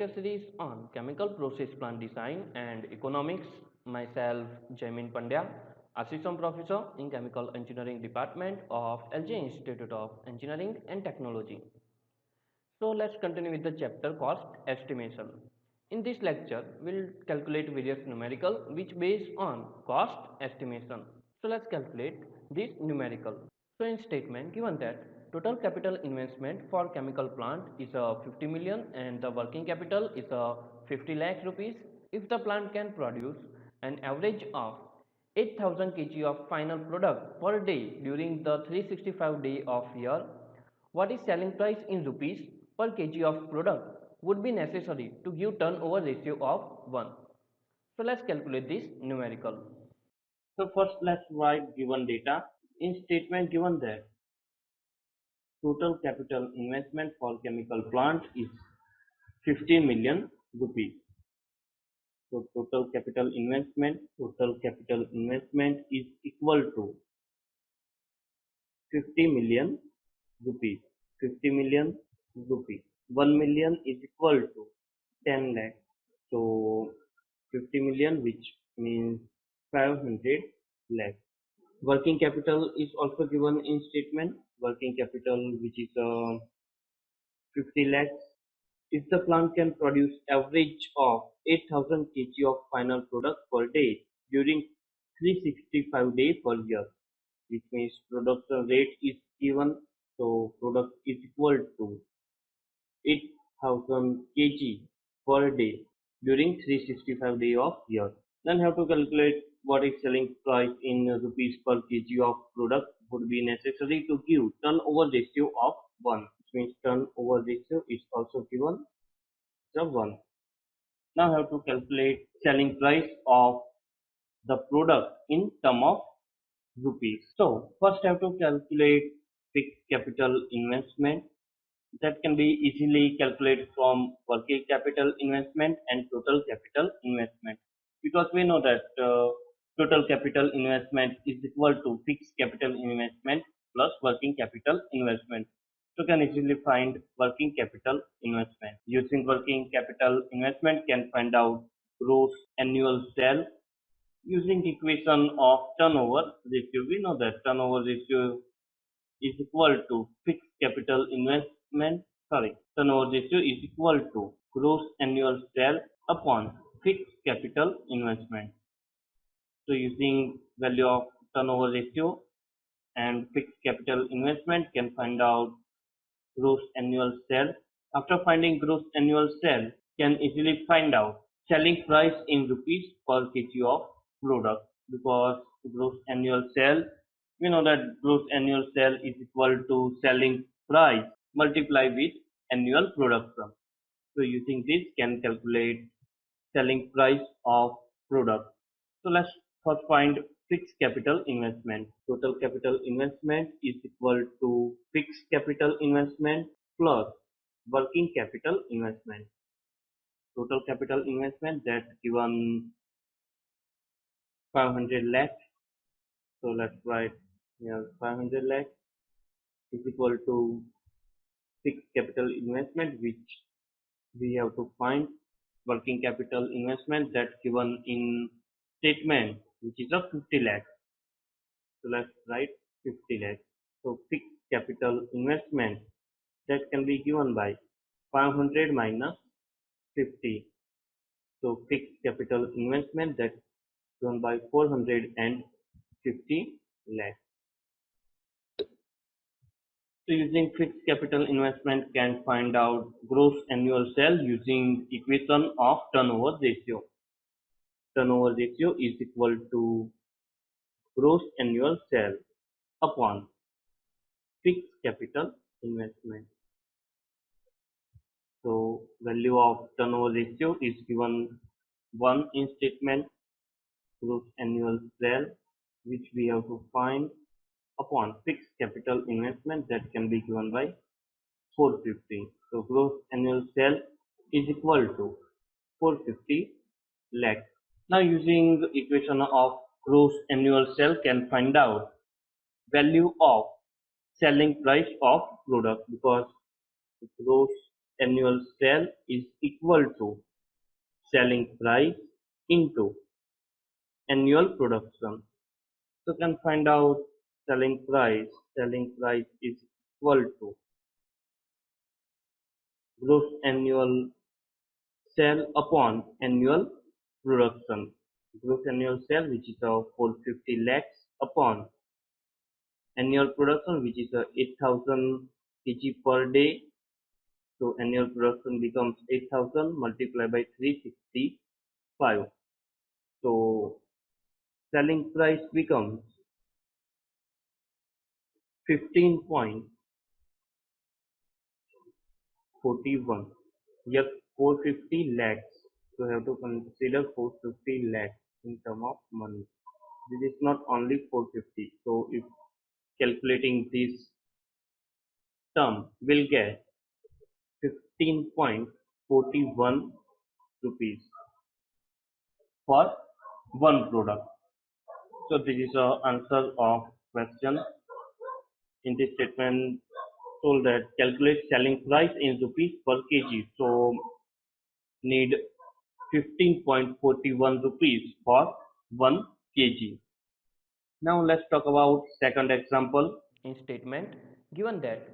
lecture series on chemical process plant design and economics. Myself, Jaimin Pandya, Assistant Professor in Chemical Engineering Department of LJ Institute of Engineering and Technology. So let's continue with the chapter cost estimation. In this lecture, we'll calculate various numerical which based on cost estimation. So let's calculate this numerical. So in statement given that total capital investment for chemical plant is a 50 million and the working capital is a 50 lakh rupees. If the plant can produce an average of 8,000 kg of final product per day during the 365 day of year, what is selling price in rupees per kg of product would be necessary to give turnover ratio of 1. So let's calculate this numerical. So first let's write given data. In statement given that total capital investment for chemical plant is 50 million rupees. So total capital investment is equal to 50 million rupees. 50 million rupees. 1 million is equal to 10 lakh. So 50 million, which means 500 lakh. Working capital is also given in statement. Working capital, which is 50 lakhs. If the plant can produce average of 8,000 kg of final product per day during 365 days per year, which means production rate is given, so product is equal to 8,000 kg per day during 365 days of year. Then have to calculate what is selling price in rupees per kg of product would be necessary to give turnover ratio of 1, which means turnover ratio is also given the 1. Now have to calculate selling price of the product in term of rupees. So first have to calculate fixed capital investment. That can be easily calculated from working capital investment and total capital investment, because we know that total capital investment is equal to fixed capital investment plus working capital investment. So can easily find working capital investment. Using working capital investment can find out gross annual sale. Using equation of turnover ratio, we know that turnover ratio is equal to fixed capital investment. Turnover ratio is equal to gross annual sale upon fixed capital investment. So using value of turnover ratio and fixed capital investment can find out gross annual sale. After finding gross annual sale, can easily find out selling price in rupees per kg of product, because gross annual sale, we know that gross annual sale is equal to selling price multiplied with annual production. So using this can calculate selling price of product. So let's first find fixed capital investment. Total capital investment is equal to fixed capital investment plus working capital investment. Total capital investment that given 500 lakh. So let's write here 500 lakh is equal to fixed capital investment, which we have to find working capital investment that given in statement, which is of 50 lakh. So let's write 50 lakh. So fixed capital investment that can be given by 500 minus 50. So fixed capital investment that given by 450 lakh. So using fixed capital investment can find out gross annual sale using equation of turnover ratio. Turnover ratio is equal to gross annual sale upon fixed capital investment. So value of turnover ratio is given 1 in statement, gross annual sale, which we have to find upon fixed capital investment that can be given by 450. So gross annual sale is equal to 450 lakh. Now using the equation of gross annual sale can find out value of selling price of product, because gross annual sale is equal to selling price into annual production. So can find out selling price. Selling price is equal to gross annual sale upon annual production. Gross annual sale, which is 450 lakhs, upon annual production, which is 8,000 kg per day. So annual production becomes 8,000 multiplied by 365. So selling price becomes 15.41. Yes, 450 lakhs. So you have to consider 450 lakhs in term of money. This is not only 450. So if calculating this term, will get 15.41 rupees for one product. So this is the answer of question. In this statement told that calculate selling price in rupees per kg. So need 15.41 rupees for 1 kg. Now let's talk about second example. In statement given that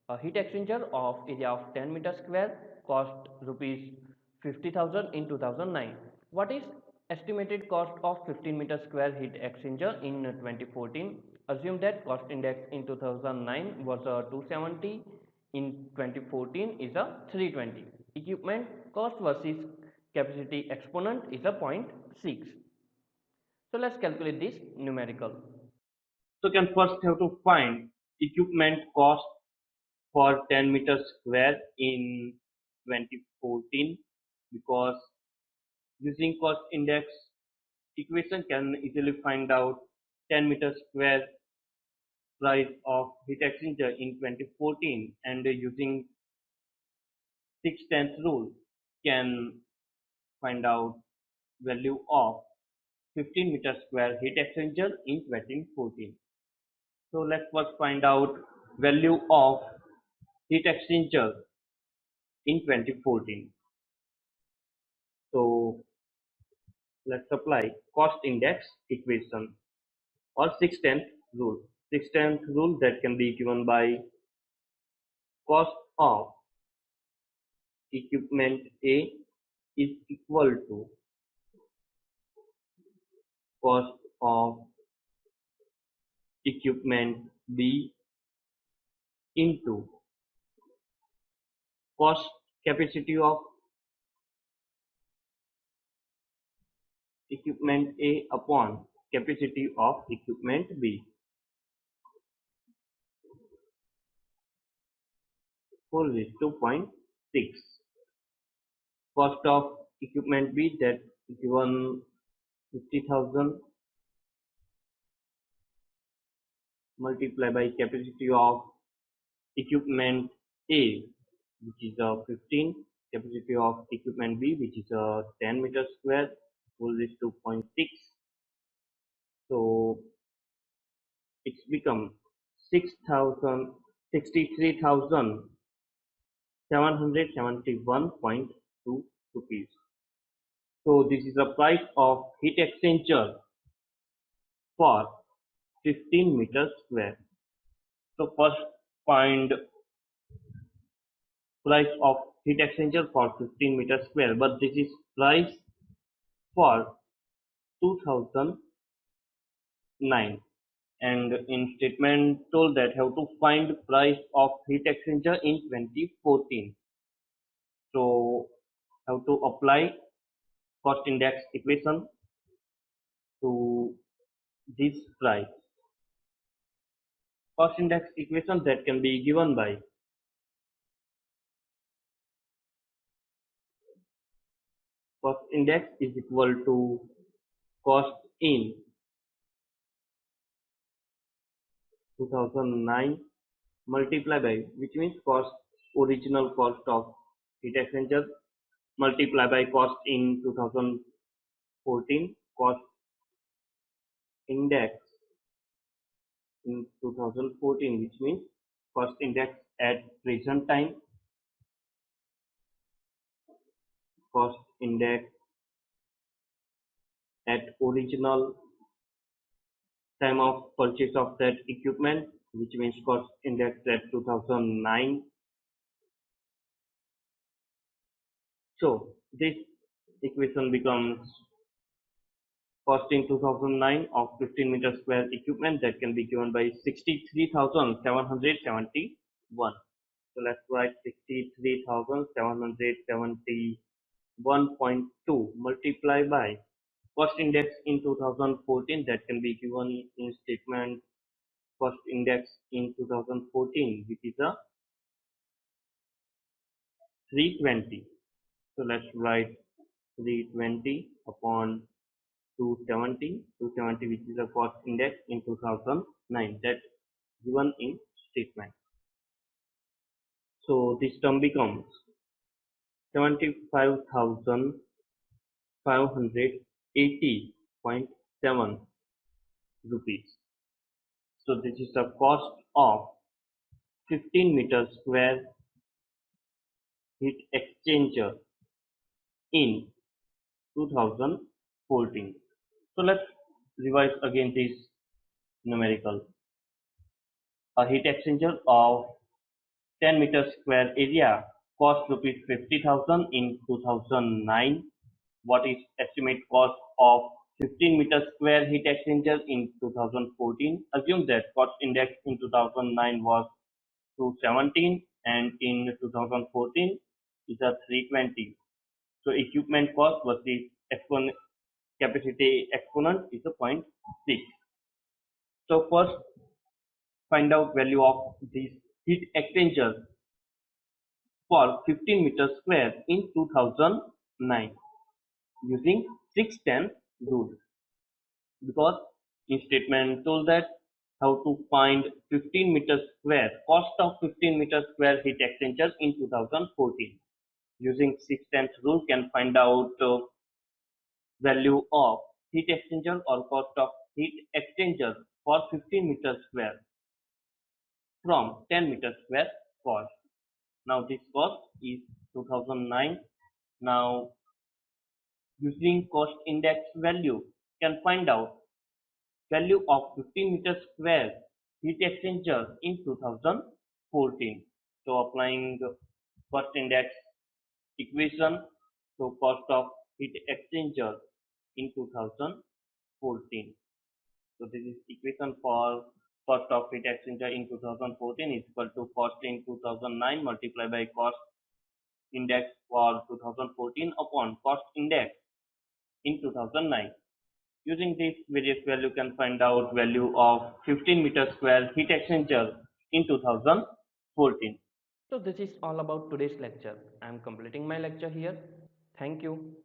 a heat exchanger of area of 10 meter square cost rupees 50,000 in 2009. What is estimated cost of 15-meter square heat exchanger in 2014? Assume that cost index in 2009 was a 270, in 2014 is a 320. Equipment cost versus capacity exponent is a 0.6. So let's calculate this numerical. So can first have to find equipment cost for 10 meters square in 2014, because using cost index equation can easily find out 10 meters square price of heat exchanger in 2014, and using 6/10 rule can find out value of 15 meter square heat exchanger in 2014. So let's first find out value of heat exchanger in 2014. So let's apply cost index equation or 6/10 rule. 6/10 rule that can be given by cost of equipment A is equal to cost of equipment B into cost capacity of equipment A upon capacity of equipment B. Whole is 2.6. Cost of equipment B that given 50,000 multiplied by capacity of equipment A, which is 15, capacity of equipment B, which is 10 meter square, whole is 2.6. So it's become 6,000 63,771.2 rupees. So this is the price of heat exchanger for 15 meters square. So first find price of heat exchanger for 15 meters square, but this is price for 2009, and in statement told that have to find price of heat exchanger in 2014. So have to apply cost index equation to this price. Cost index equation that can be given by cost index is equal to cost in 2009 multiplied by, which means cost original cost of heat exchanger multiplied by cost in 2014, cost index in 2014, which means cost index at present time, cost index at original time of purchase of that equipment, which means cost index at 2009. So this equation becomes cost in 2009 of 15 meter square equipment that can be given by 63,771. So let's write 63,771.2 multiply by cost index in 2014 that can be given in statement cost index in 2014, which is a 320. So let's write 320 upon 270, which is a cost index in 2009 that's given in statement. So this term becomes 75,580.7 rupees. So this is the cost of 15 meter square heat exchanger in 2014. So let's revise again this numerical. A heat exchanger of 10 meter square area cost rupees 50,000 in 2009. What is estimate cost of 15 meter square heat exchanger in 2014? Assume that cost index in 2009 was 217 and in 2014 is a 320. So equipment cost versus capacity exponent is a 0.6. So first find out value of this heat exchanger for 15 meters square in 2009 using 610 rule, because in statement told that how to find 15 meters square cost of 15 meters square heat exchanger in 2014 using 610 rule can find out value of heat exchanger or cost of heat exchanger for 15 meters square from 10 meters square cost. Now this cost is 2009. Now using cost index value can find out value of 15 meter square heat exchanger in 2014. So applying cost index equation, so cost of heat exchanger in 2014. So this is equation for cost of heat exchanger in 2014 is equal to cost in 2009 multiplied by cost index for 2014 upon cost index in 2009. Using this various value can find out value of 15 meter square heat exchanger in 2014. So this is all about today's lecture. I am completing my lecture here. Thank you.